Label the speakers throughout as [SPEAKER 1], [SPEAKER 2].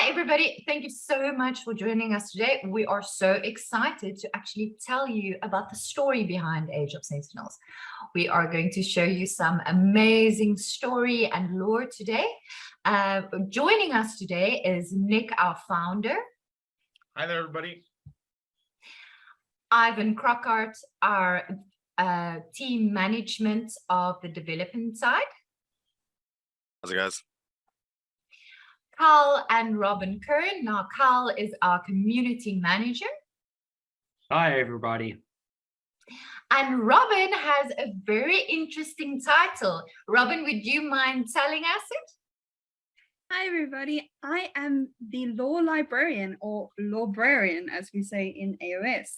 [SPEAKER 1] Hi, everybody. Thank you so much for joining us today. We are so excited to actually tell you about the story behind Age of Sentinels. We are going to show you some amazing story and lore today. Joining us today is Nick, our founder.
[SPEAKER 2] Hi there, everybody.
[SPEAKER 1] Ivan Crockart, our team management of the development side.
[SPEAKER 2] How's it, guys?
[SPEAKER 1] Carl and Robin Kern. Now, Carl is our community manager.
[SPEAKER 3] Hi, everybody.
[SPEAKER 1] And Robin has a very interesting title. Robin, would you mind telling us it?
[SPEAKER 4] Hi, everybody. I am the law librarian, or librarian, as we say in AOS.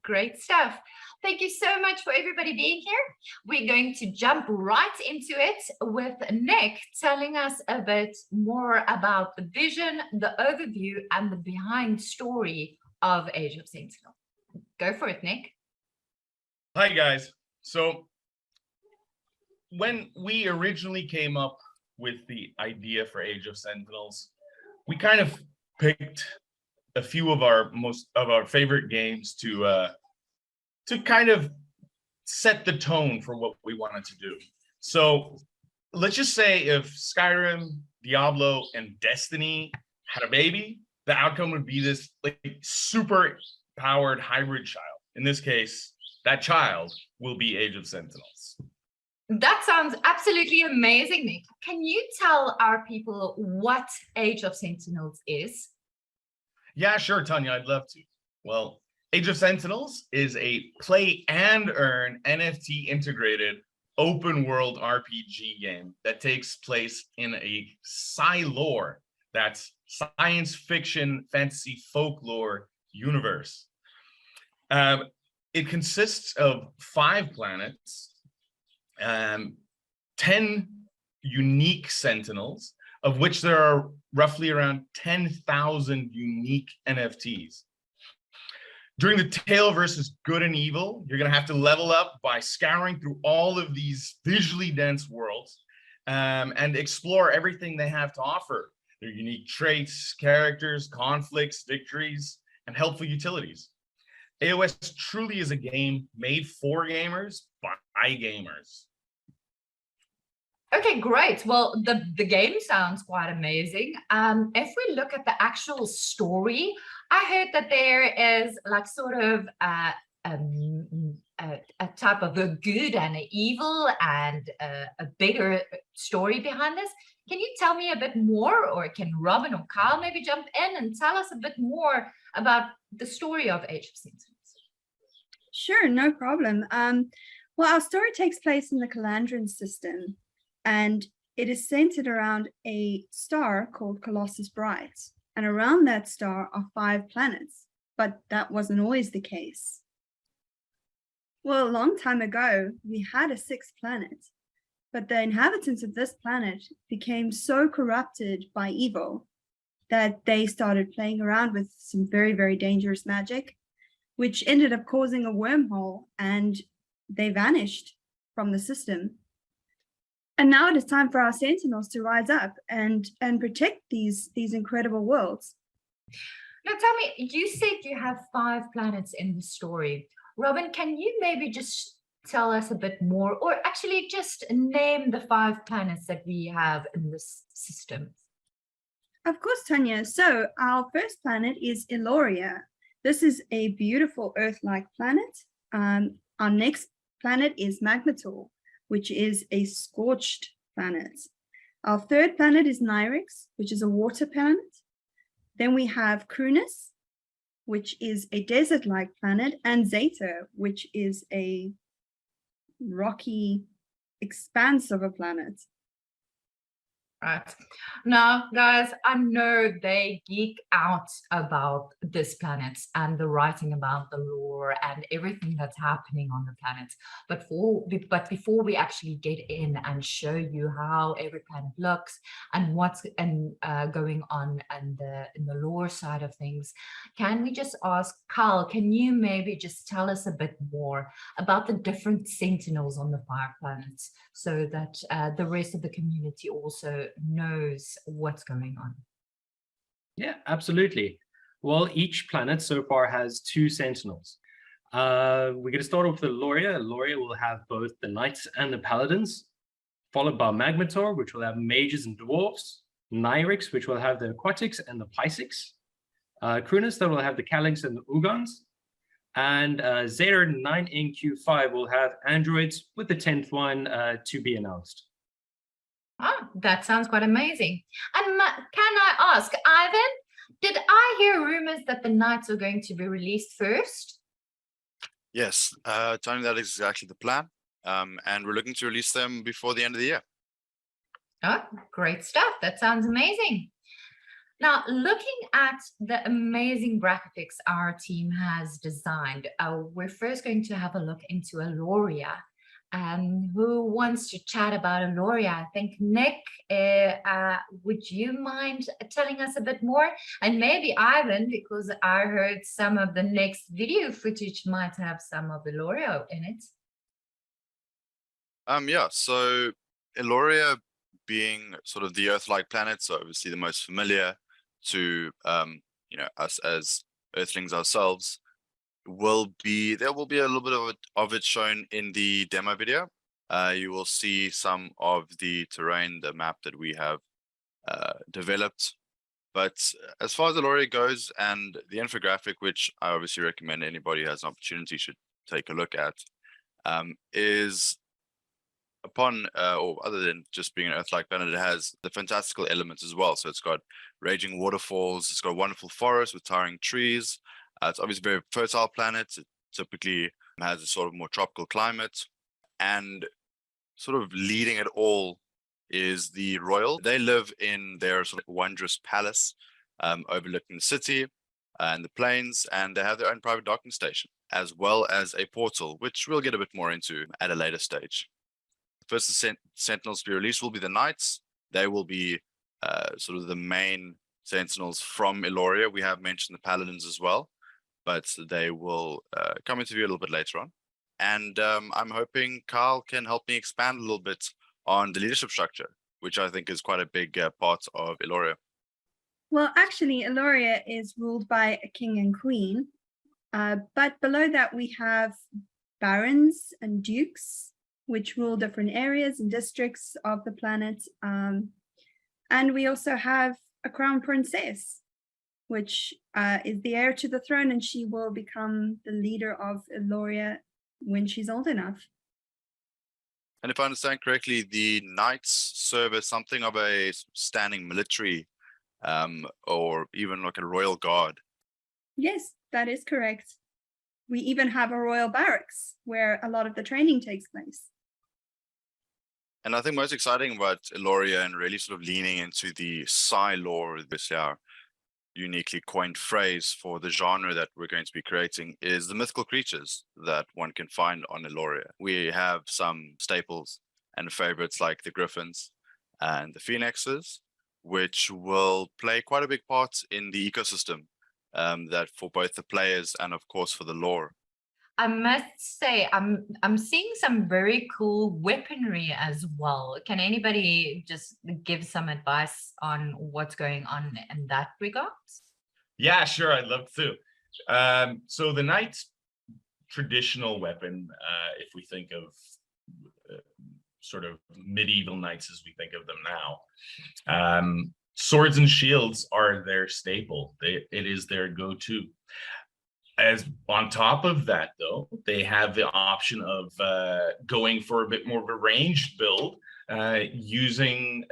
[SPEAKER 1] Great stuff. Thank you so much for everybody being here. We're going to jump right into it with Nick telling us a bit more about the vision, the overview, and the behind story of Age of Sentinel. Go for it, Nick.
[SPEAKER 2] Hi, guys. So when we originally came up with the idea for Age of Sentinels, we kind of picked a few of our favorite games to kind of set the tone for what we wanted to do. So let's just say if Skyrim, Diablo, and Destiny had a baby, the outcome would be this like super powered hybrid child. In this case, that child will be Age of Sentinels.
[SPEAKER 1] That sounds absolutely amazing, Nick. Can you tell our people what Age of Sentinels is?
[SPEAKER 2] Yeah, sure, Tanya, I'd love to. Well, Age of Sentinels is a play and earn NFT integrated open world RPG game that takes place in a sci-lore, that's science fiction, fantasy, folklore universe. It consists of 5 planets, 10 unique Sentinels, of which there are roughly around 10,000 unique NFTs. During the tale versus good and evil, you're going to have to level up by scouring through all of these visually dense worlds and explore everything they have to offer. Their unique traits, characters, conflicts, victories, and helpful utilities. AOS truly is a game made for gamers by gamers.
[SPEAKER 1] Okay, great. Well, the game sounds quite amazing. If we look at the actual story, I heard that there is like sort of a type of a good and an evil and a bigger story behind this. Can you tell me a bit more, or can Robin or Carl maybe jump in and tell us a bit more about the story of Age of Sentinels?
[SPEAKER 4] Sure, no problem. Well, our story takes place in the Calandran system, and it is centered around a star called Colossus Bright. And around that star are 5 planets, but that wasn't always the case. Well, a long time ago, we had a 6th planet, but the inhabitants of this planet became so corrupted by evil that they started playing around with some very, very dangerous magic, which ended up causing a wormhole, and they vanished from the system. And now it is time for our Sentinels to rise up and protect these incredible worlds.
[SPEAKER 1] Now tell me, you said you have 5 planets in the story. Robin, can you maybe just tell us a bit more, or actually just name the 5 planets that we have in this system?
[SPEAKER 4] Of course, Tanya. So our first planet is Eloria. This is a beautiful Earth-like planet. Our next planet is Magmator, which is a scorched planet. Our third planet is Nyrix, which is a water planet. Then we have Krunus, which is a desert-like planet, and Zeta, which is a rocky expanse of a planet.
[SPEAKER 1] Right. Now, guys, I know they geek out about this planet and the writing about the lore and everything that's happening on the planet. But before we actually get in and show you how every planet looks and what's going on in the lore side of things, can we just ask Carl, can you maybe just tell us a bit more about the different sentinels on the 5 planets, so that the rest of the community also knows what's going on?
[SPEAKER 3] Yeah, absolutely. Well, each planet so far has 2 Sentinels. We're going to start off with Eloria. Eloria will have both the Knights and the Paladins, followed by Magmator, which will have Mages and Dwarves, Nyrix, which will have the Aquatics and the Pisces, Krunis, that will have the Calyx and the Ugons, and Zeta 9NQ5 will have androids, with the 10th one to be announced.
[SPEAKER 1] Oh, that sounds quite amazing. And can I ask, Ivan, did I hear rumors that the Knights are going to be released first?
[SPEAKER 5] Yes, Tony, that is exactly the plan. And we're looking to release them before the end of the year.
[SPEAKER 1] Oh, great stuff. That sounds amazing. Now, looking at the amazing graphics our team has designed, we're first going to have a look into Eloria. Who wants to chat about Eloria? I think Nick, would you mind telling us a bit more? And maybe Ivan, because I heard some of the next video footage might have some of Eloria in it.
[SPEAKER 5] Yeah, so Eloria being sort of the Earth-like planet, so obviously the most familiar to us as Earthlings ourselves, there will be a little bit of it shown in the demo video. You will see some of the terrain, the map that we have developed. But as far as Eloria goes, and the infographic, which I obviously recommend anybody who has an opportunity should take a look at, is upon or other than just being an Earth-like planet, it has the fantastical elements as well. So it's got raging waterfalls, it's got a wonderful forest with towering trees. It's obviously a very fertile planet. It typically has a sort of more tropical climate, and sort of leading it all is the royal. They live in their sort of wondrous palace overlooking the city and the plains, and they have their own private docking station, as well as a portal, which we'll get a bit more into at a later stage. First, the Sentinels to be released will be the Knights. They will be sort of the main Sentinels from Eloria. We have mentioned the Paladins as well, but they will come into view a little bit later on. And I'm hoping Carl can help me expand a little bit on the leadership structure, which I think is quite a big part of Eloria.
[SPEAKER 4] Well, actually, Eloria is ruled by a king and queen, but below that we have barons and dukes, which rule different areas and districts of the planet. And we also have a crown princess, which is the heir to the throne, and she will become the leader of Eloria when she's old enough.
[SPEAKER 5] And if I understand correctly, the knights serve as something of a standing military or even like a royal guard.
[SPEAKER 4] Yes, that is correct. We even have a royal barracks where a lot of the training takes place.
[SPEAKER 5] And I think most exciting about Eloria and really sort of leaning into the Psi lore, this our uniquely coined phrase for the genre that we're going to be creating, is the mythical creatures that one can find on Eloria. We have some staples and favorites like the griffins and the phoenixes, which will play quite a big part in the ecosystem that for both the players and of course for the lore.
[SPEAKER 1] I must say, I'm seeing some very cool weaponry as well. Can anybody just give some advice on what's going on in that regard?
[SPEAKER 2] Yeah, sure, I'd love to. So the knight's traditional weapon, if we think of sort of medieval knights as we think of them now, swords and shields are their staple. It is their go-to. As on top of that, though, they have the option of going for a bit more of a ranged build, using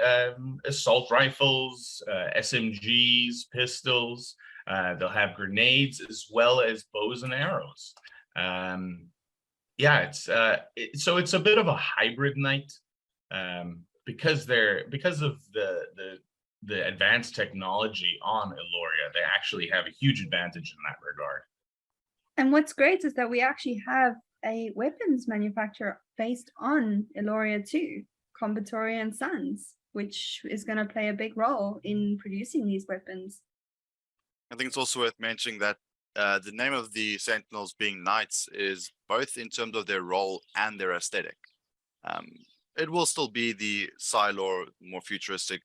[SPEAKER 2] assault rifles, SMGs, pistols. They'll have grenades as well as bows and arrows. Yeah, so it's a bit of a hybrid knight because of the advanced technology on Eloria. They actually have a huge advantage in that regard.
[SPEAKER 4] And what's great is that we actually have a weapons manufacturer based on Eloria too, Combatoria and Sons, which is going to play a big role in producing these weapons.
[SPEAKER 5] I think it's also worth mentioning that the name of the Sentinels being knights is both in terms of their role and their aesthetic. it will still be the Cylor, more futuristic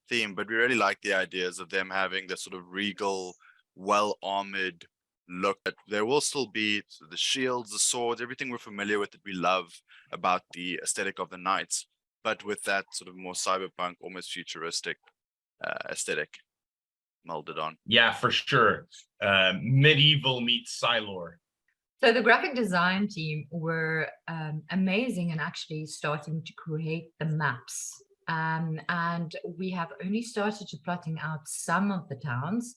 [SPEAKER 5] theme, but we really like the ideas of them having this sort of regal, well-armored look. But there will still be the shields, the swords, everything we're familiar with that we love about the aesthetic of the knights, but with that sort of more cyberpunk, almost futuristic aesthetic molded on.
[SPEAKER 2] Yeah, for sure. Medieval meets Cylor.
[SPEAKER 1] So the graphic design team were amazing and actually starting to create the maps. And we have only started to plotting out some of the towns.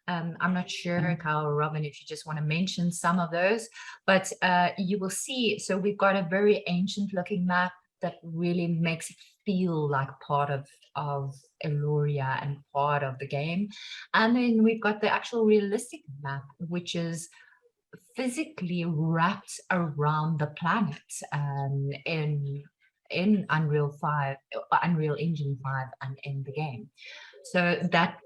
[SPEAKER 1] I'm not sure, Kyle or Robin, if you just want to mention some of those, but you will see. So we've got a very ancient looking map that really makes it feel like part of Eloria and part of the game. And then we've got the actual realistic map, which is physically wrapped around the planet in Unreal Engine 5 and in the game. So that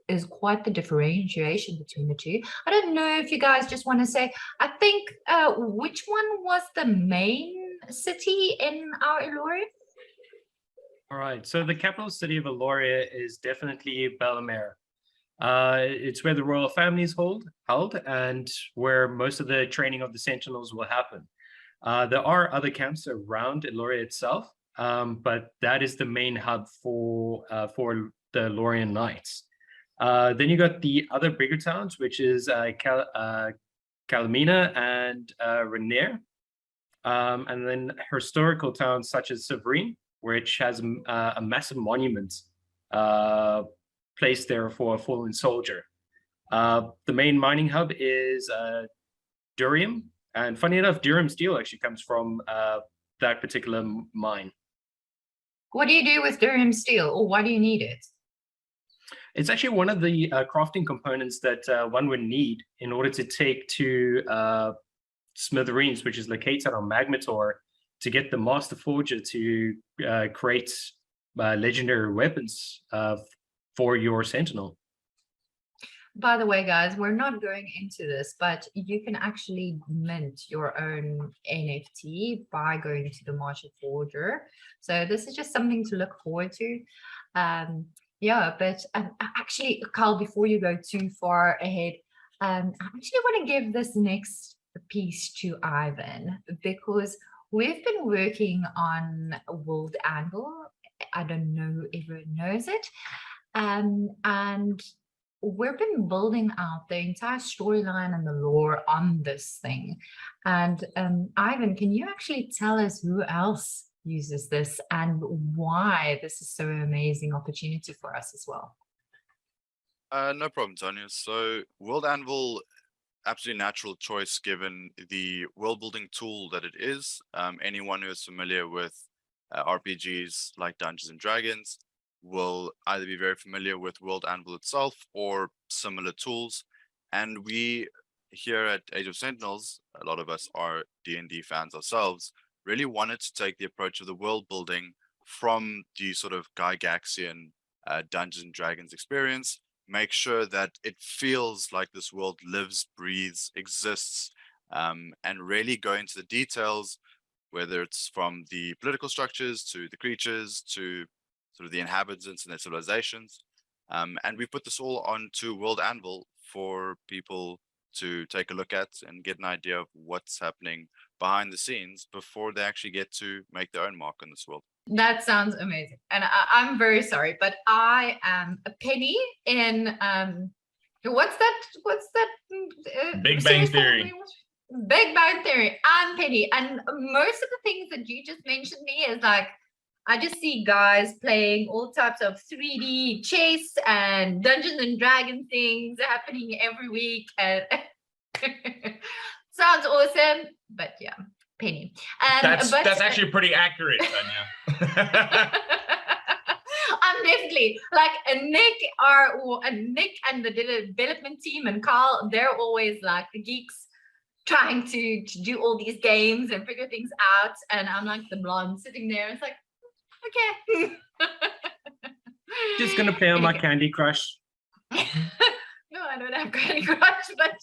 [SPEAKER 1] is quite the differentiation between the two. I don't know if you guys just want to say, I think, which one was the main city in our Eloria?
[SPEAKER 3] All right, so the capital city of Eloria is definitely Bellemere. It's where the royal families held and where most of the training of the Sentinels will happen. There are other camps around Eloria itself, but that is the main hub for the Lorien Knights. Then you got the other bigger towns, which is Calamina and Rainier, and then historical towns such as Severine, which has a massive monument placed there for a fallen soldier. The main mining hub is Durium, and funny enough, Durium steel actually comes from that particular mine.
[SPEAKER 1] What do you do with Durium steel, or why do you need it?
[SPEAKER 3] It's actually one of the crafting components that one would need in order to take to Smithereens, which is located on Magmator, to get the Master Forger to create legendary weapons for your Sentinel.
[SPEAKER 1] By the way, guys, we're not going into this, but you can actually mint your own NFT by going to the Master Forger. So this is just something to look forward to. Yeah, but actually, Carl, before you go too far ahead, I actually want to give this next piece to Ivan, because we've been working on World Anvil. I don't know if everyone knows it. And we've been building out the entire storyline and the lore on this thing. And Ivan, can you actually tell us who else uses this and why this is so amazing opportunity for us as well?
[SPEAKER 5] No problem, Tanya. So World Anvil, absolutely natural choice given the world building tool that it is. Anyone who is familiar with RPGs like Dungeons and Dragons will either be very familiar with World Anvil itself or similar tools. And we here at Age of Sentinels, a lot of us are D&D fans ourselves, really wanted to take the approach of the world building from the sort of Gygaxian Dungeons and Dragons experience, make sure that it feels like this world lives, breathes, exists, and really go into the details, whether it's from the political structures to the creatures to sort of the inhabitants and their civilizations. And we put this all onto World Anvil for people to take a look at and get an idea of what's happening behind the scenes before they actually get to make their own mark on this world.
[SPEAKER 1] That sounds amazing. And I'm very sorry, but I am a penny in what's that
[SPEAKER 2] Big Bang Theory.
[SPEAKER 1] Big Bang Theory. I'm Penny, and most of the things that you just mentioned me is like, I just see guys playing all types of 3D chess and Dungeons and Dragons things happening every week, and sounds awesome. But yeah, Penny.
[SPEAKER 2] That's actually pretty accurate, Tanya.
[SPEAKER 1] I'm definitely like Nick and the development team and Carl. They're always like the geeks trying to do all these games and figure things out, and I'm like the blonde sitting there. It's like, okay.
[SPEAKER 3] Just gonna play on my Candy Crush.
[SPEAKER 1] No, I don't have Candy Crush, but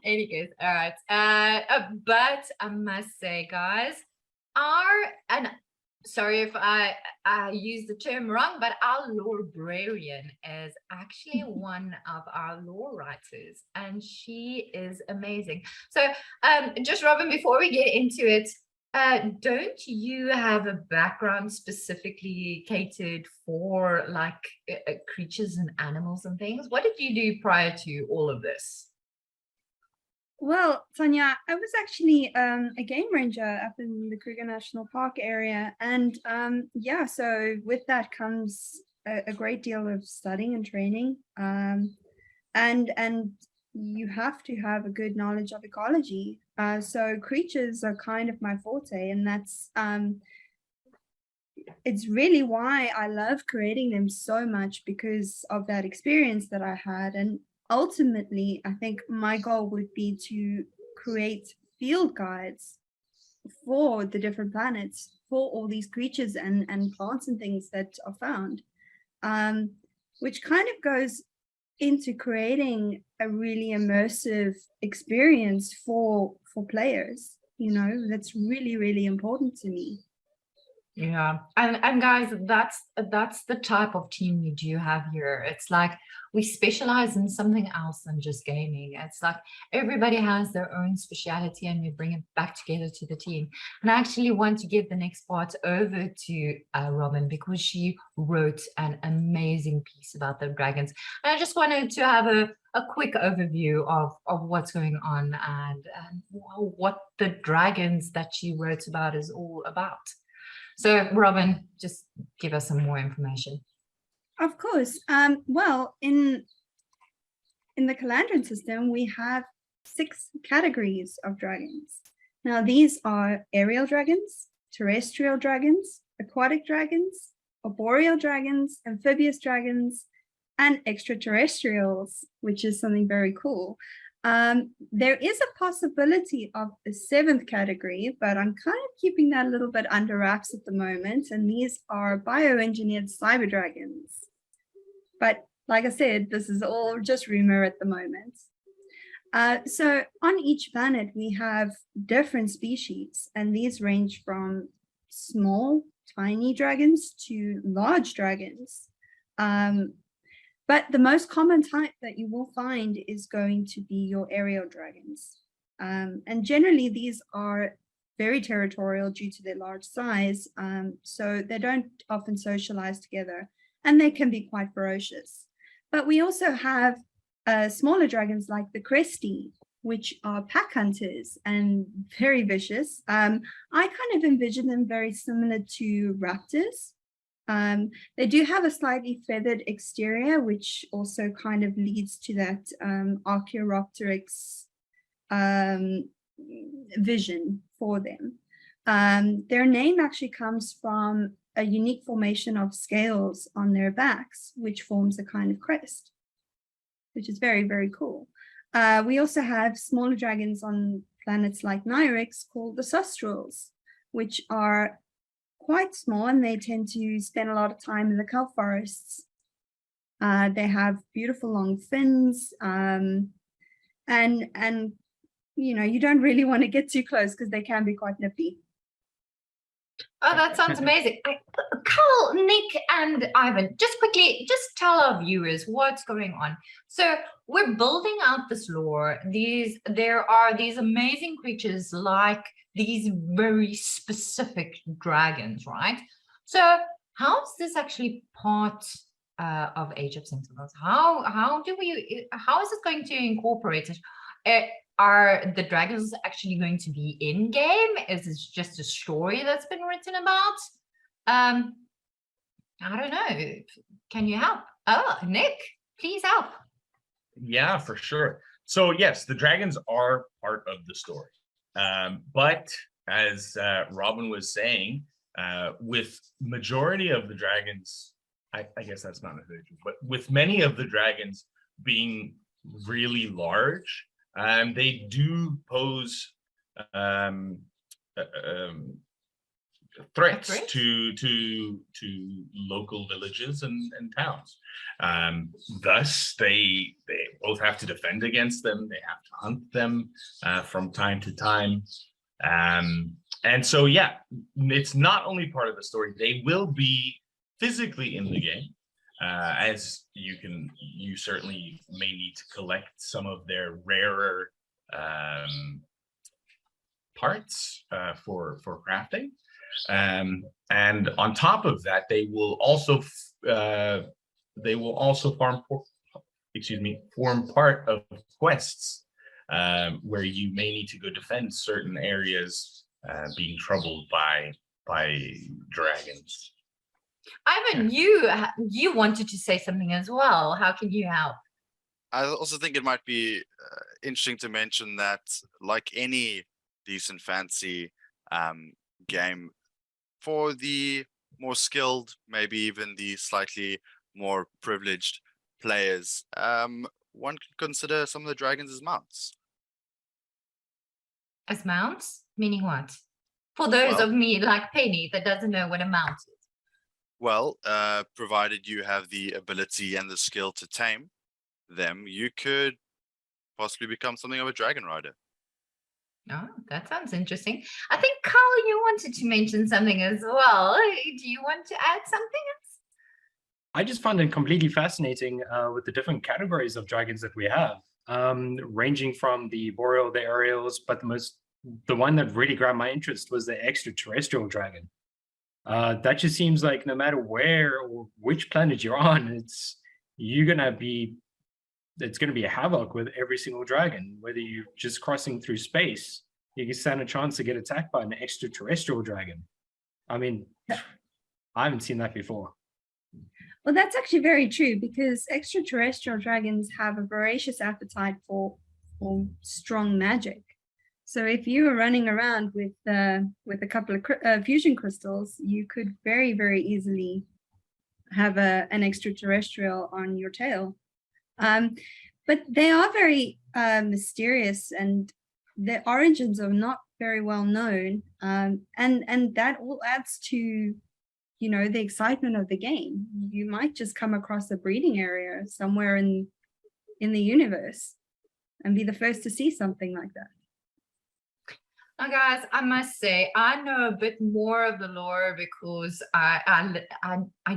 [SPEAKER 1] Anyways, all right. But I must say, guys, and sorry if I use the term wrong, but our librarian is actually one of our lore writers, and she is amazing. So, just Robin, before we get into it, don't you have a background specifically catered for like creatures and animals and things? What did you do prior to all of this?
[SPEAKER 4] Well, Tanya, I was actually a game ranger up in the Kruger National Park area. And yeah, so with that comes a great deal of studying and training. And you have to have a good knowledge of ecology. So creatures are kind of my forte, and that's it's really why I love creating them so much, because of that experience that I had. And ultimately, I think my goal would be to create field guides for the different planets, for all these creatures and plants and things that are found, which kind of goes into creating a really immersive experience for players. You know, that's really, really important to me.
[SPEAKER 1] Yeah, and guys, that's the type of team we do have here. It's like we specialize in something else than just gaming. It's like everybody has their own speciality, and we bring it back together to the team. And I actually want to give the next part over to Robin, because she wrote an amazing piece about the dragons. And I just wanted to have a quick overview of what's going on and what the dragons that she wrote about is all about. So, Robin, just give us some more information.
[SPEAKER 4] Of course. Well, in the Calandran system, we have 6 categories of dragons. Now, these are aerial dragons, terrestrial dragons, aquatic dragons, arboreal dragons, amphibious dragons, and extraterrestrials, which is something very cool. There is a possibility of a 7th category, but I'm kind of keeping that a little bit under wraps at the moment. And these are bioengineered cyber dragons. But like I said, this is all just rumor at the moment. So on each planet, we have different species, and these range from small, tiny dragons to large dragons. But the most common type that you will find is going to be your aerial dragons. And generally, these are very territorial due to their large size. So they don't often socialize together, and they can be quite ferocious. But we also have smaller dragons like the Cresty, which are pack hunters and very vicious. I kind of envision them very similar to raptors. They do have a slightly feathered exterior, which also kind of leads to that Archaeopteryx vision for them. Their name actually comes from a unique formation of scales on their backs, which forms a kind of crest, which is very, very cool. We also have smaller dragons on planets like Nyrix called the Sustrals, which are quite small, and they tend to spend a lot of time in the kelp forests. They have beautiful long fins, and you know, you don't really want to get too close because they can be quite nippy.
[SPEAKER 1] Oh, that sounds amazing. Carl, Nick, and Ivan, just quickly, just tell our viewers what's going on. So we're building out this lore. There are these amazing creatures like these very specific dragons, right? So how is this actually part of Age of Sentinels? How is it going to incorporate it? Are the dragons actually going to be in game? Is this just a story that's been written about? I don't know. Can you help? Oh, Nick, please help.
[SPEAKER 2] Yeah, for sure. So yes, the dragons are part of the story. But as Robin was saying, with majority of the dragons, I guess that's not a hood, but with many of the dragons being really large, they do pose threats
[SPEAKER 1] threat?
[SPEAKER 2] to local villages and towns. Thus, they both have to defend against them. They have to hunt them from time to time. And so, yeah, it's not only part of the story. They will be physically in the game, as you certainly may need to collect some of their rarer parts for crafting. And on top of that, they will also form part of quests where you may need to go defend certain areas being troubled by dragons.
[SPEAKER 1] Ivan, you wanted to say something as well. How can you help?
[SPEAKER 5] I also think it might be interesting to mention that, like any decent fancy game, for the more skilled, maybe even the slightly more privileged players, one could consider some of the dragons as mounts.
[SPEAKER 1] As mounts? Meaning what? For those
[SPEAKER 5] Well-
[SPEAKER 1] of me like Penny that doesn't know what a mount is.
[SPEAKER 5] Well, provided you have the ability and the skill to tame them, you could possibly become something of a dragon rider.
[SPEAKER 1] Oh, that sounds interesting. I think Carl, you wanted to mention something as well. Do you want to add something else?
[SPEAKER 3] I just find it completely fascinating with the different categories of dragons that we have, ranging from the boreal, the aerials, but the one that really grabbed my interest was the extraterrestrial dragon. That just seems like no matter where or which planet you're on, it's gonna be a havoc with every single dragon. Whether you're just crossing through space, you can stand a chance to get attacked by an extraterrestrial dragon. I mean, I haven't seen that before.
[SPEAKER 4] Well, that's actually very true, because extraterrestrial dragons have a voracious appetite for strong magic. So if you were running around with a couple of fusion crystals, you could very, very easily have an extraterrestrial on your tail. But they are very mysterious, and their origins are not very well known. And that all adds to, the excitement of the game. You might just come across a breeding area somewhere in the universe and be the first to see something like that.
[SPEAKER 1] Now, guys, I must say, I know a bit more of the lore because I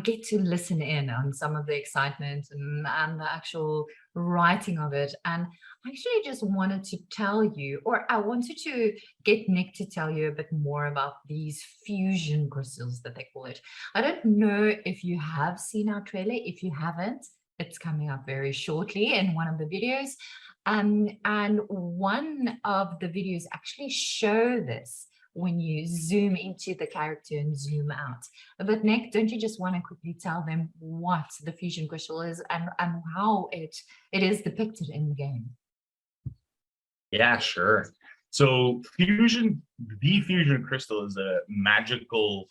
[SPEAKER 1] get to listen in on some of the excitement and the actual writing of it. And I actually just wanted to tell you, or I wanted to get Nick to tell you a bit more about these fusion crystals that they call it. I don't know if you have seen our trailer. If you haven't, it's coming up very shortly in one of the videos. And one of the videos actually show this when you zoom into the character and zoom out. But Nick, don't you just want to quickly tell them what the fusion crystal is and how it is depicted in the game?
[SPEAKER 2] Yeah, sure. So the fusion crystal is a magical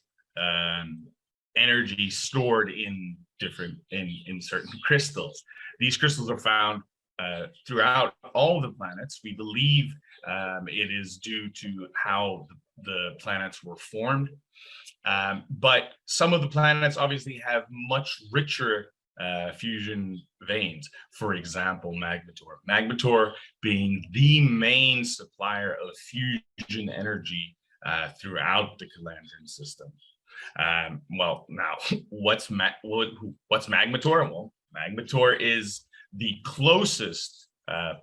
[SPEAKER 2] energy stored in certain crystals. These crystals are found throughout all the planets. We believe it is due to how the planets were formed. But some of the planets obviously have much richer fusion veins. For example, Magmator. Magmator being the main supplier of fusion energy throughout the Calandran system. Well, now, what's Magmator? Well, Magmator is the closest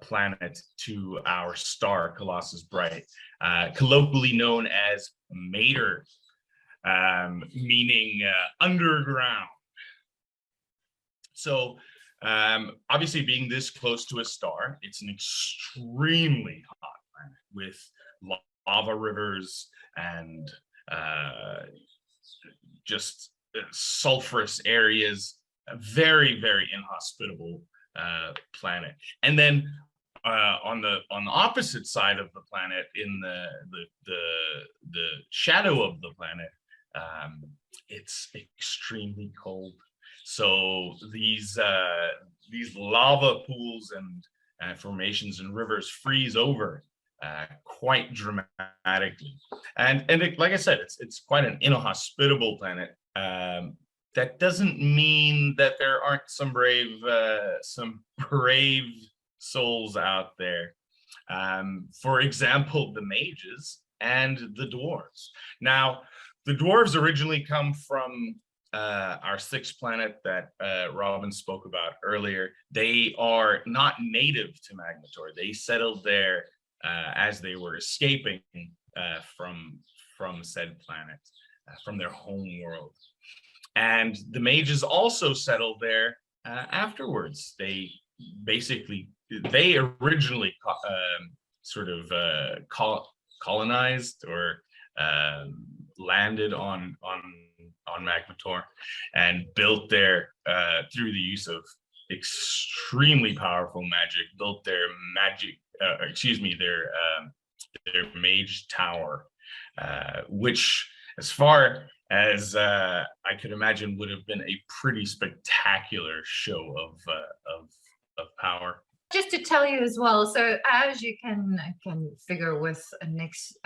[SPEAKER 2] planet to our star, Colossus Bright, colloquially known as Mater, meaning underground. So obviously, being this close to a star, it's an extremely hot planet with lava rivers and just sulfurous areas, very, very inhospitable planet. And then on the opposite side of the planet, in the shadow of the planet, it's extremely cold. So these lava pools and formations and rivers freeze over quite dramatically. And like I said, it's quite an inhospitable planet. That doesn't mean that there aren't some brave souls out there. For example, the mages and the dwarves. Now, the dwarves originally come from our sixth planet that Robin spoke about earlier. They are not native to Magnetor. They settled there as they were escaping from said planet, from their home world. And the mages also settled there afterwards. They originally colonized or landed on Magnetor and built there through the use of extremely powerful magic, built their mage tower, which, as far as I could imagine, would have been a pretty spectacular show of power.
[SPEAKER 1] Just to tell you as well, so as you can figure with a next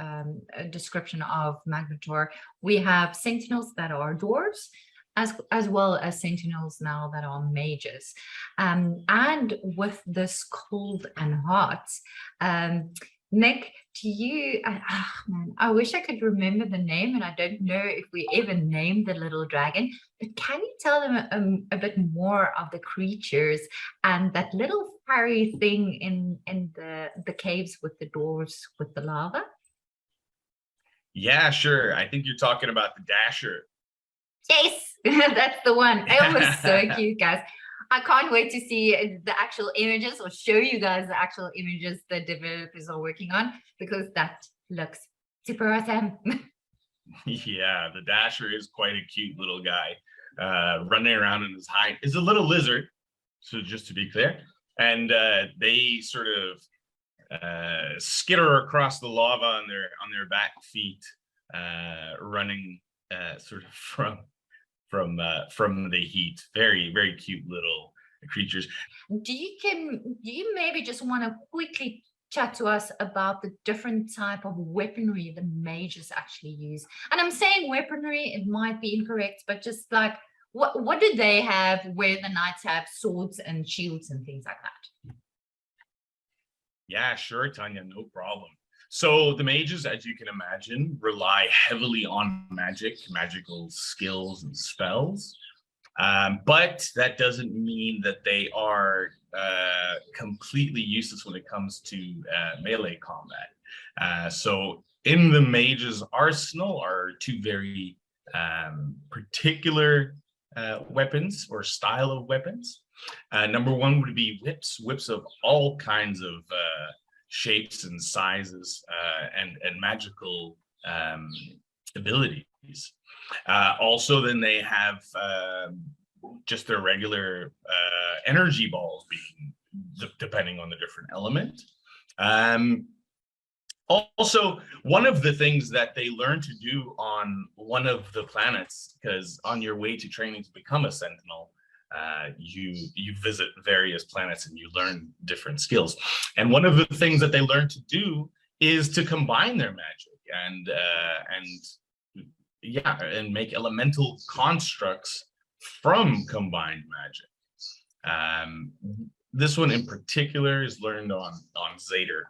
[SPEAKER 1] description of Magnetor, we have Sentinels that are dwarves, as well as Sentinels now that are mages. And with this cold and hot, Nick, do you, man, I wish I could remember the name, and I don't know if we ever named the little dragon, but can you tell them a bit more of the creatures and that little fiery thing in the caves with the dwarves with the lava?
[SPEAKER 2] Yeah, sure. I think you're talking about the Dasher.
[SPEAKER 1] Yes, that's the one. It was so cute, guys. I can't wait to see the actual images or show you guys the actual images the developers are working on, because that looks super awesome.
[SPEAKER 2] Yeah, the Dasher is quite a cute little guy, running around in his hide. Is a little lizard, so just to be clear. And they sort of skitter across the lava on their back feet, running sort of from the heat. Very, very cute little creatures.
[SPEAKER 1] Do you maybe just want to quickly chat to us about the different type of weaponry the mages actually use? And I'm saying weaponry, it might be incorrect, but just like what do they have where the knights have swords and shields and things like that?
[SPEAKER 2] Yeah, sure, Tanya, no problem. So the mages, as you can imagine, rely heavily on magical skills and spells. But that doesn't mean that they are completely useless when it comes to melee combat. So in the mage's arsenal are two very particular weapons or style of weapons. Number one would be whips of all kinds of shapes and sizes and magical abilities. Also, then they have just their regular energy balls, depending on the different element. Also, one of the things that they learn to do on one of the planets, because on your way to training to become a Sentinel, you visit various planets and you learn different skills. And one of the things that they learn to do is to combine their magic and make elemental constructs from combined magic. This one in particular is learned on Zader.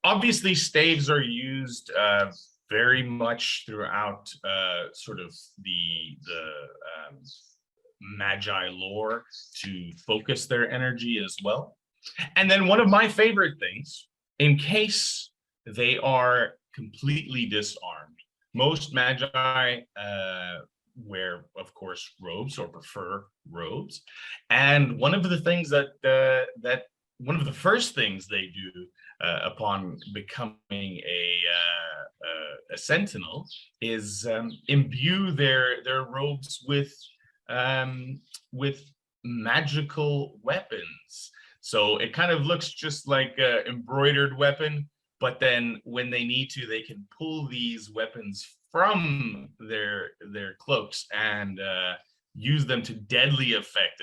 [SPEAKER 2] Obviously, staves are used very much throughout sort of the Magi lore to focus their energy as well. And then one of my favorite things, in case they are completely disarmed, most Magi wear, of course, robes or prefer robes. And one of the things one of the first things they do upon becoming a Sentinel is imbue their robes with magical weapons. So it kind of looks just like an embroidered weapon, but then when they need to, they can pull these weapons from their cloaks and use them to deadly effect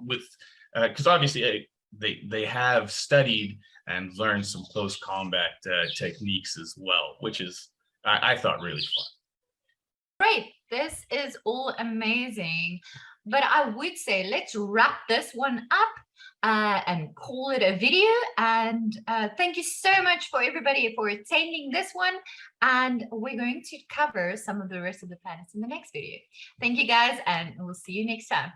[SPEAKER 2] with because obviously they have studied and learn some close combat techniques as well, which is I thought really fun.
[SPEAKER 1] Great, this is all amazing, but I would say let's wrap this one up and call it a video. And thank you so much for everybody for attending this one, and we're going to cover some of the rest of the planets in the next video. Thank you guys, and we'll see you next time.